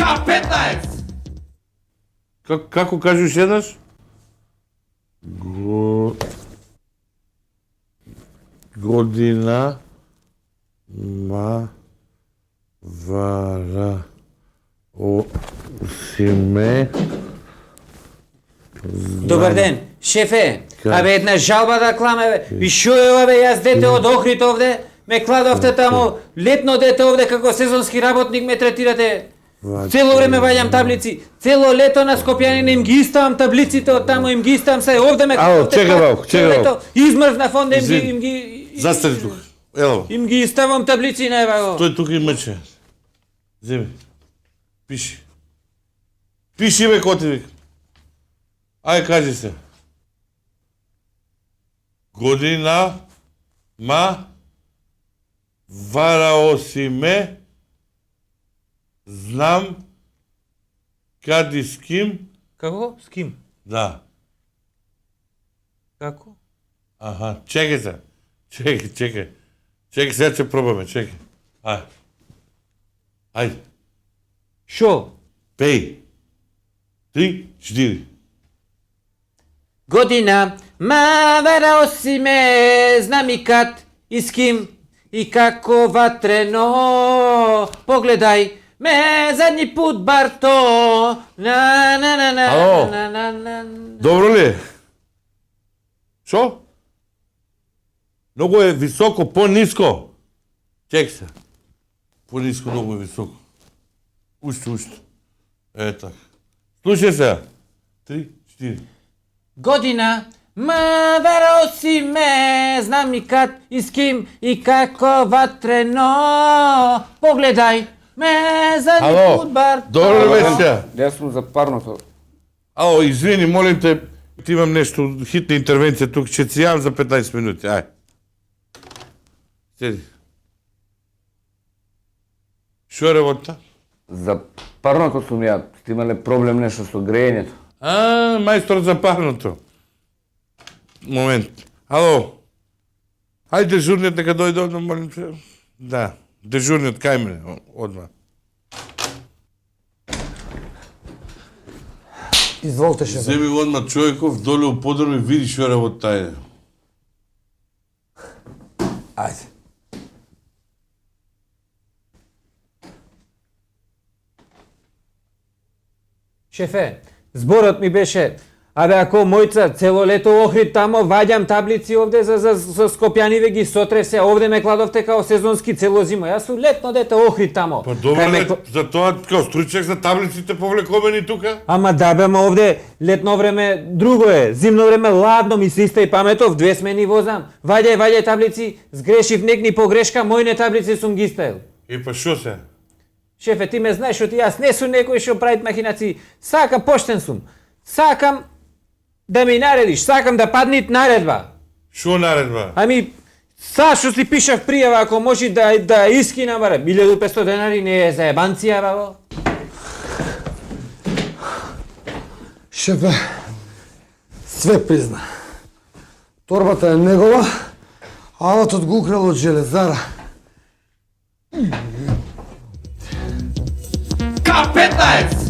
K15! Како кажеш еднаш? Година вара осиме. Добар ден, шефе. Абе една жалба да кламе, бе. И шо е, бе, јас дете од Охрид овде, ме кладовте таму, летно дете овде како сезонски работник ме третирате. Цело време ваѓам таблици, цело лето на Скопјанина им ги иставам таблиците од таму, им ги иставам се, овде ме кладовте. Чекај малку. Измрзнав онде им ги Застани тука. Ела. Им ги иставам таблици на ева го. Тој тука има че. Земи. Пиши. Пиши бе коти вик. Ај кажи се. Година вараосиме знам кади с ким. Како? С ким? Да. Како? Аха, чекај се. Чекај, сега ќе пробаме, чекај. Ајде. Шо? Пеј. 3, 4. Година вараосиме знам и кад и с ким и како ватрено. Погледај ме задни пут Барто. Ало? Добро ли? Шо? Многу е високо, по-ниско. Чек се. По-ниско, многу е високо. Уште. Е така. Слушај се. 3, 4. Година вараосиме знам и кад и с ким и како ватрено. Погледај ме задни пут Барто. Добро ли беше? Јас сум за парното. Ало, извини, молим те, ти имам нешто, хитна интервенција тук, ќе си јавам за 15 минути, ај. Седи. Шо е работа? За парното сум ја. Сте имале проблем нешто со грејењето. Мајстор за парното. Момент. Ало. Ајде дежурниот нека дојде одма, молим се. Да, дежурниот кај мене, одма. Изволте, шефе. Земи го одма човеков, доле у подром и види шо е работа е. Ајде. Шефе, зборот ми беше, абе ако мојца цело лето Охрид тамо ваѓам таблици овде за Скопјаниве ги сотресе, овде ме кладовте као сезонски цело зимо. Јас сум летно дете Охрид тамо. Па добро, за тоа као стручек за таблиците повлекомени тука? Ама да бе, овде летно време друго е, зимно време ладно ми се истај паметов, 2 смени возам. Ваѓај таблици, сгрешив некни погрешка, мојне таблици сум ги ставил. И па шо се? Шефе, ти ме знаеш оти, јас не сум некој што прави махинации. Сакам, поштен сум. Сакам да ми наредиш, сакам да паднит наредба. Шо наредба? Ами, што си пишав пријава, ако може да искинам, баре, 1500 денари не е за ебанција, баво. Шефе, све призна. Торбата е негова, алатот го украл од железара. K15!